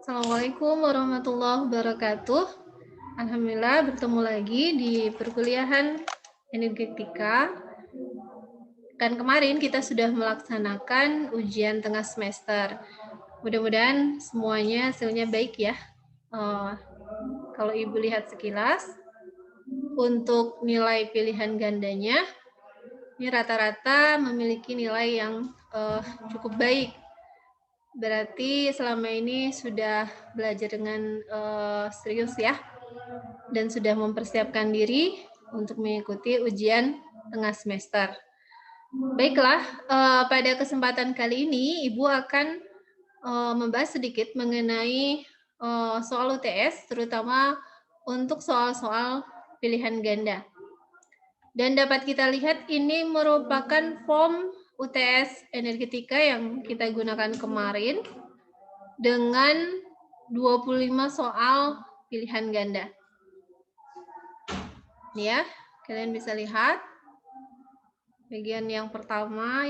Assalamualaikum warahmatullahi wabarakatuh. Alhamdulillah bertemu lagi di perkuliahan energetika. Kan kemarin kita sudah melaksanakan ujian tengah semester. Mudah-mudahan semuanya hasilnya baik ya. Kalau Ibu lihat sekilas, untuk nilai pilihan gandanya, ini rata-rata memiliki nilai yang cukup baik. Berarti selama ini sudah belajar dengan serius ya, dan sudah mempersiapkan diri untuk mengikuti ujian tengah semester. Baiklah, pada kesempatan kali ini Ibu akan membahas sedikit mengenai soal UTS, terutama untuk soal-soal pilihan ganda. Dan dapat kita lihat ini merupakan form UTS energetika yang kita gunakan kemarin dengan 25 soal pilihan ganda. Nih ya, kalian bisa lihat bagian yang pertama,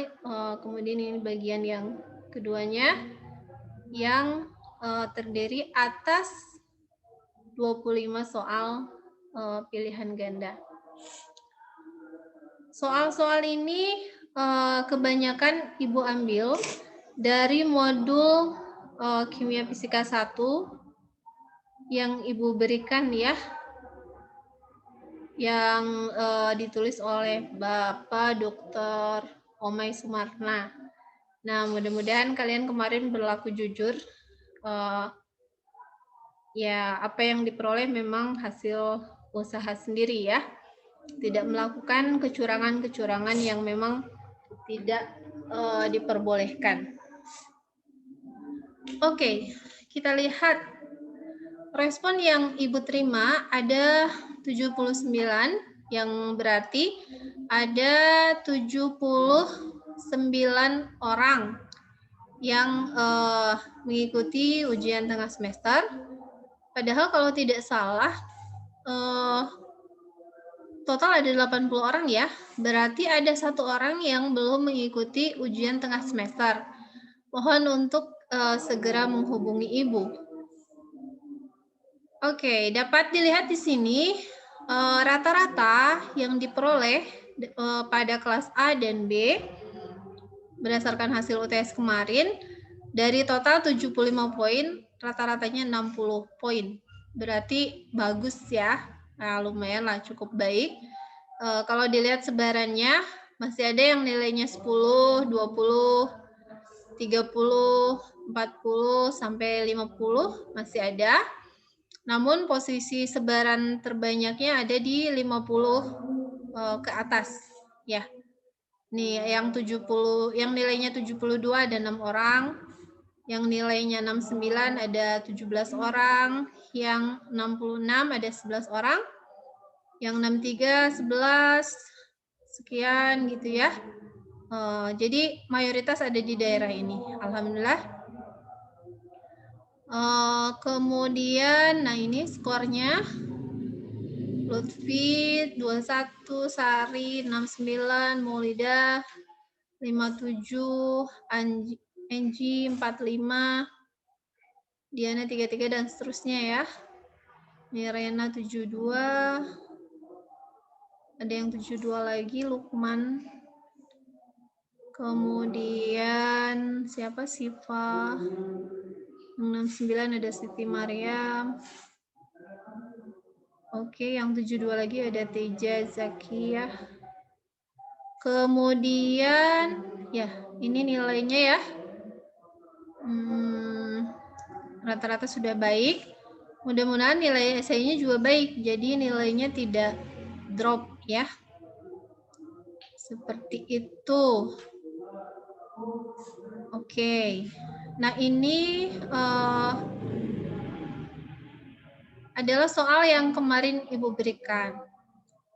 kemudian ini bagian yang keduanya yang terdiri atas 25 soal pilihan ganda. Soal-soal ini kebanyakan Ibu ambil dari modul Kimia Fisika 1 yang Ibu berikan ya, yang ditulis oleh Bapak Dr. Omay Sumarna. Nah, mudah-mudahan kalian kemarin berlaku jujur. Ya, apa yang diperoleh memang hasil usaha sendiri ya. Tidak melakukan kecurangan-kecurangan yang memang tidak diperbolehkan. Oke, kita lihat respon yang Ibu terima ada 79, yang berarti ada 79 orang yang mengikuti ujian tengah semester. Padahal kalau tidak salah total ada 80 orang ya, berarti ada 1 orang yang belum mengikuti ujian tengah semester. Mohon untuk segera menghubungi Ibu. Oke, dapat dilihat di sini rata-rata yang diperoleh pada kelas A dan B berdasarkan hasil UTS kemarin dari total 75 poin, rata-ratanya 60 poin. Berarti bagus ya. Nah, lumayan lah, cukup baik. Kalau dilihat sebarannya, masih ada yang nilainya 10, 20, 30, 40, sampai 50, masih ada. Namun posisi sebaran terbanyaknya ada di 50 ke atas. Ya. Nih, yang 70, yang nilainya 72 ada 6 orang. Yang nilainya 69 ada 17 orang, yang 66 ada 11 orang, yang 63 11 sekian gitu ya. Jadi mayoritas ada di daerah ini. Alhamdulillah. Kemudian, nah ini skornya. Lutfi 21, Sari 69, Maulidah 57, Anji 45, Diana 33 dan seterusnya ya. Nirena 72, ada yang 72 lagi, Lukman. Kemudian siapa? Siva 69, ada Siti Mariam. Oke, yang 72 lagi ada Teja Zakiyah. Kemudian ya, ini nilainya ya. Rata-rata sudah baik. Mudah-mudahan nilai esainya juga baik, jadi nilainya tidak drop ya. Seperti itu. Oke. Nah, ini adalah soal yang kemarin Ibu berikan.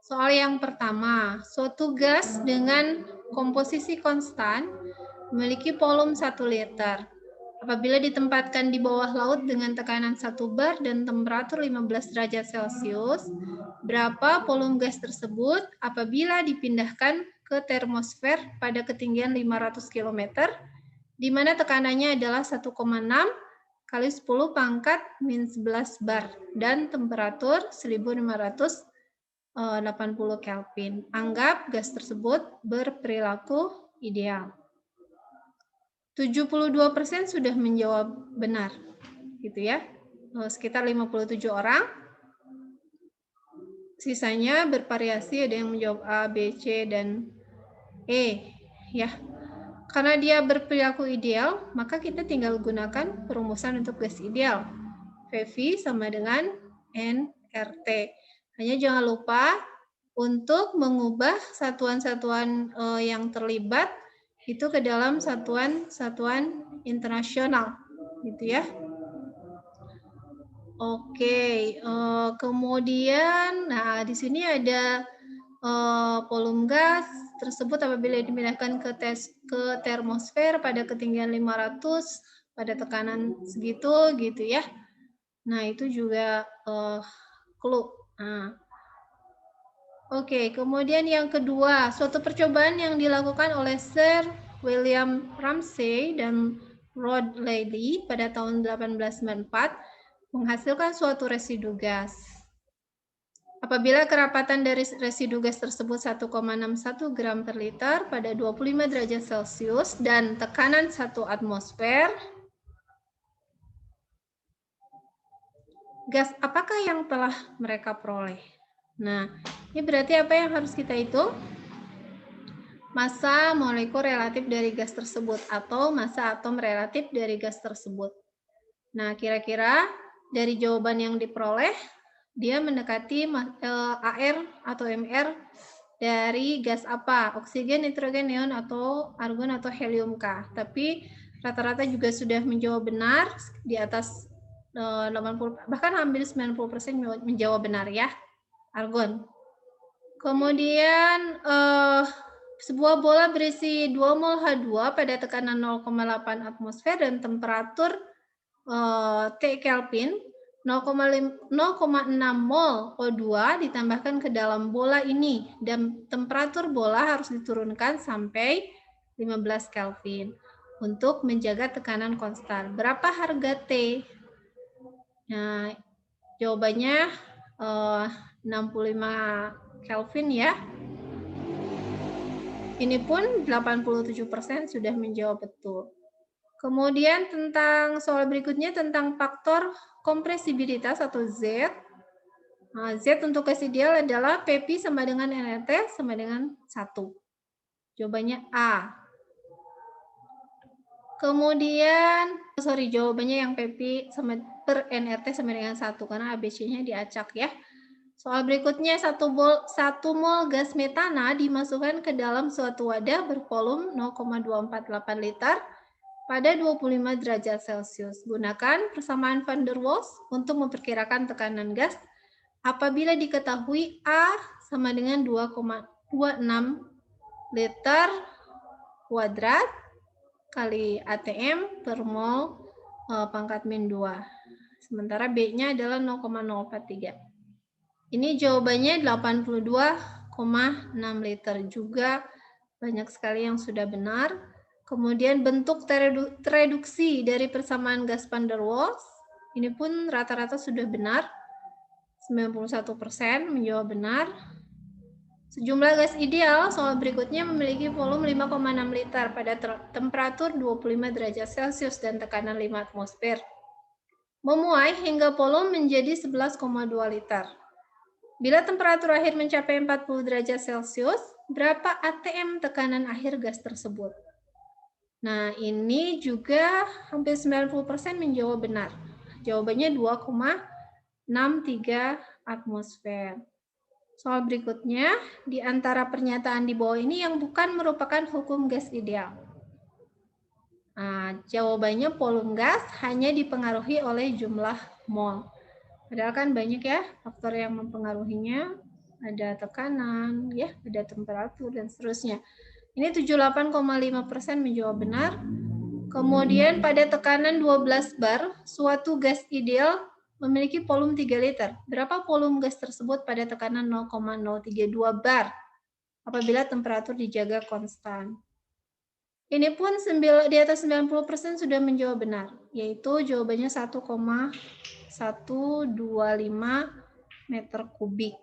Soal yang pertama, suatu gas dengan komposisi konstan memiliki volume 1 liter. Apabila ditempatkan di bawah laut dengan tekanan 1 bar dan temperatur 15 derajat Celcius, berapa volume gas tersebut apabila dipindahkan ke termosfer pada ketinggian 500 km, di mana tekanannya adalah 1,6 kali 10 pangkat min 11 bar dan temperatur 1580 Kelvin. Anggap gas tersebut berperilaku ideal. 72% sudah menjawab benar, gitu ya. Sekitar 57 orang. Sisanya bervariasi, ada yang menjawab A, B, C, dan E, ya. Karena dia berperilaku ideal, maka kita tinggal gunakan perumusan untuk gas ideal. PV sama dengan nRT. Hanya jangan lupa untuk mengubah satuan-satuan yang terlibat itu ke dalam satuan-satuan internasional, gitu ya. Oke, kemudian, nah di sini ada volume gas tersebut apabila dimindahkan ke termosfer pada ketinggian 500 pada tekanan segitu, gitu ya. Nah itu juga clue. Nah, oke, kemudian yang kedua, suatu percobaan yang dilakukan oleh Sir William Ramsay dan Rod Leigh pada tahun 1894 menghasilkan suatu residu gas. Apabila kerapatan dari residu gas tersebut 1,61 gram per liter pada 25 derajat Celcius dan tekanan 1 atmosfer, gas apakah yang telah mereka peroleh? Nah, ini berarti apa yang harus kita hitung? Massa molekul relatif dari gas tersebut atau massa atom relatif dari gas tersebut. Nah, kira-kira dari jawaban yang diperoleh, dia mendekati AR atau MR dari gas apa? Oksigen, nitrogen, neon, atau argon, atau helium K. Tapi rata-rata juga sudah menjawab benar, di atas 80, bahkan hampir 90% menjawab benar ya, argon. Kemudian sebuah bola berisi 2 mol H2 pada tekanan 0,8 atmosfer dan temperatur T Kelvin, 0,6 mol O2 ditambahkan ke dalam bola ini dan temperatur bola harus diturunkan sampai 15 Kelvin untuk menjaga tekanan konstan. Berapa harga T? Nah, jawabannya 65 Kelvin ya. Ini pun 87% sudah menjawab betul. Kemudian tentang soal berikutnya tentang faktor kompresibilitas atau Z. Nah, Z untuk gas ideal adalah PP sama dengan nRT sama dengan 1. Jawabannya A. Kemudian, jawabannya yang PP sama per nRT sama dengan 1 karena ABC-nya diacak ya. Soal berikutnya, 1 mol gas metana dimasukkan ke dalam suatu wadah bervolume 0,248 liter pada 25 derajat Celcius. Gunakan persamaan van der Waals untuk memperkirakan tekanan gas apabila diketahui A sama dengan 2,26 liter kuadrat kali ATM per mol pangkat min 2. Sementara B-nya adalah 0,043. Ini jawabannya 82,6 liter. Juga banyak sekali yang sudah benar. Kemudian bentuk tereduksi dari persamaan gas van der Waals. Ini pun rata-rata sudah benar. 91% menjawab benar. Sejumlah gas ideal soal berikutnya memiliki volume 5,6 liter pada temperatur 25 derajat Celcius dan tekanan 5 atmosfer. Memuai hingga volume menjadi 11,2 liter. Bila temperatur akhir mencapai 40 derajat Celcius, berapa ATM tekanan akhir gas tersebut? Nah, ini juga hampir 90% menjawab benar. Jawabannya 2,63 atmosfer. Soal berikutnya, di antara pernyataan di bawah ini yang bukan merupakan hukum gas ideal. Nah, jawabannya volume gas hanya dipengaruhi oleh jumlah mol. Padahal kan banyak ya faktor yang mempengaruhinya, ada tekanan, ya, ada temperatur dan seterusnya. Ini 78,5% menjawab benar. Kemudian pada tekanan 12 bar, suatu gas ideal memiliki volume 3 liter. Berapa volume gas tersebut pada tekanan 0,032 bar apabila temperatur dijaga konstan? Ini pun di atas 90% sudah menjawab benar, yaitu jawabannya 1,125 meter kubik.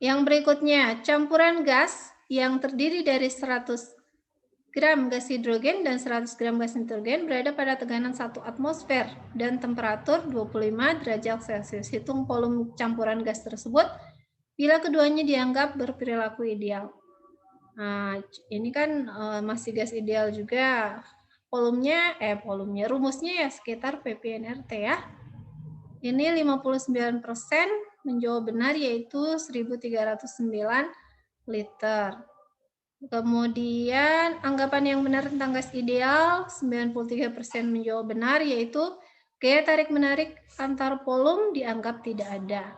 Yang berikutnya, campuran gas yang terdiri dari 100 gram gas hidrogen dan 100 gram gas nitrogen berada pada tegangan 1 atmosfer dan temperatur 25 derajat Celcius. Hitung volume campuran gas tersebut bila keduanya dianggap berperilaku ideal. Nah, ini kan masih gas ideal juga. Volumenya, rumusnya ya sekitar PPNRT ya. Ini 59% menjawab benar, yaitu 1.309 liter. Kemudian anggapan yang benar tentang gas ideal, 93% menjawab benar, yaitu gaya tarik-menarik antar volume dianggap tidak ada.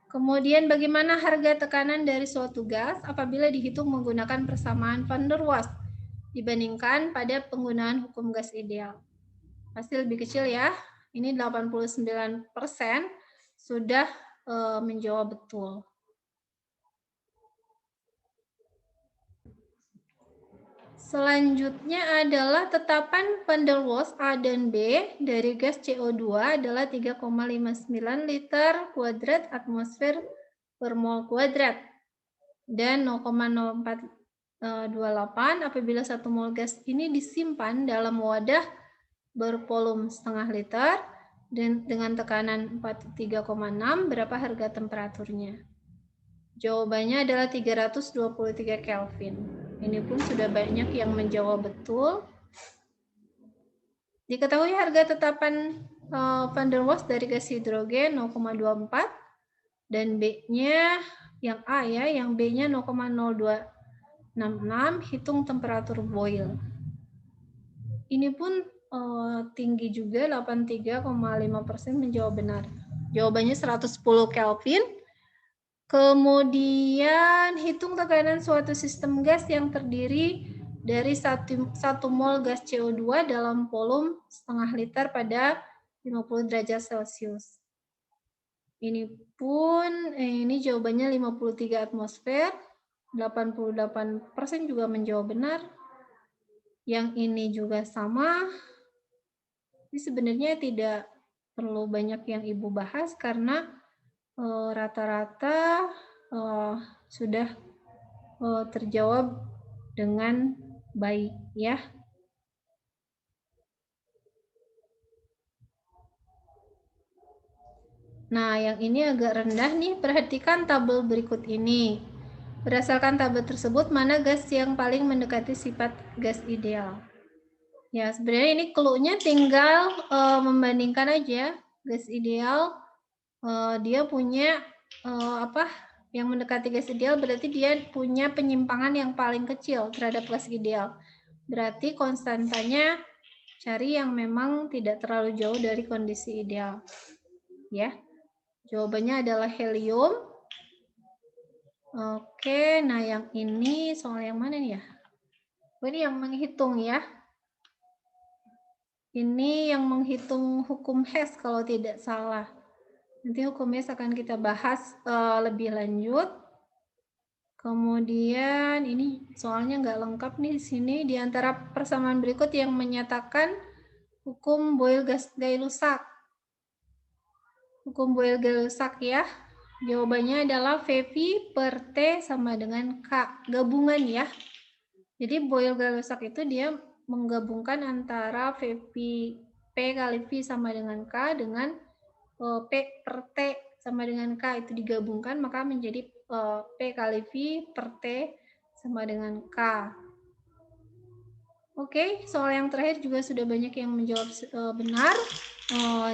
Kemudian bagaimana harga tekanan dari suatu gas apabila dihitung menggunakan persamaan van der Waals dibandingkan pada penggunaan hukum gas ideal? Pasti lebih kecil ya. Ini 89% sudah menjawab betul. Selanjutnya adalah tetapan van der Waals A dan B dari gas CO2 adalah 3,59 liter kuadrat atmosfer per mol kuadrat dan 0,0428 apabila 1 mol gas ini disimpan dalam wadah bervolume setengah liter dan dengan tekanan 43,6, berapa harga temperaturnya? Jawabannya adalah 323 Kelvin. Ini pun sudah banyak yang menjawab betul. Diketahui harga tetapan van der Waals dari gas hidrogen 0,24 dan B-nya yang A ya, yang B-nya 0,0266, hitung temperatur boil. Ini pun tinggi juga, 83,5% menjawab benar. Jawabannya 110 Kelvin. Kemudian hitung tekanan suatu sistem gas yang terdiri dari 1 mol gas CO2 dalam volume setengah liter pada 50 derajat Celcius. Ini pun ini jawabannya 53 atmosfer, 88% juga menjawab benar. Yang ini juga sama. Ini sebenarnya tidak perlu banyak yang Ibu bahas karena rata-rata sudah terjawab dengan baik ya. Nah, yang ini agak rendah nih, perhatikan tabel berikut ini. Berdasarkan tabel tersebut, mana gas yang paling mendekati sifat gas ideal? Ya, sebenarnya ini clue-nya tinggal membandingkan aja. Gas ideal, dia punya yang mendekati gas ideal berarti dia punya penyimpangan yang paling kecil terhadap gas ideal. Berarti konstantanya cari yang memang tidak terlalu jauh dari kondisi ideal. Ya. Jawabannya adalah helium. Oke, nah yang ini soal yang mana nih ya? Ini yang menghitung ya. Ini yang menghitung hukum Hess kalau tidak salah. Nanti hukum Hess akan kita bahas lebih lanjut. Kemudian ini soalnya nggak lengkap nih di sini. Di antara persamaan berikut yang menyatakan hukum Boyle-Gay-Lussac. Hukum Boyle-Gay-Lussac ya. Jawabannya adalah VV per T sama dengan K. Gabungan ya. Jadi Boyle-Gay-Lussac itu dia menggabungkan antara VV P kali V sama dengan K dengan P per T sama dengan K, itu digabungkan maka menjadi P kali V per T sama dengan K. Oke, soal yang terakhir juga sudah banyak yang menjawab benar.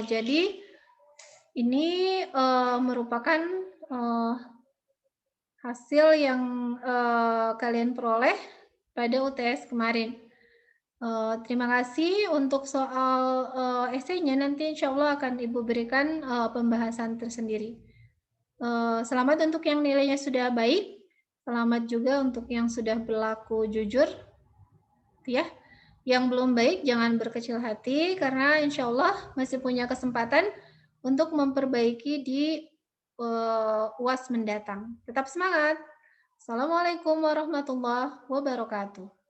Jadi ini merupakan hasil yang kalian peroleh pada UTS kemarin. Terima kasih untuk soal esainya, nanti insya Allah akan Ibu berikan pembahasan tersendiri. Selamat untuk yang nilainya sudah baik, selamat juga untuk yang sudah berlaku jujur. Ya, yang belum baik jangan berkecil hati, karena insya Allah masih punya kesempatan untuk memperbaiki di UAS mendatang. Tetap semangat. Assalamualaikum warahmatullahi wabarakatuh.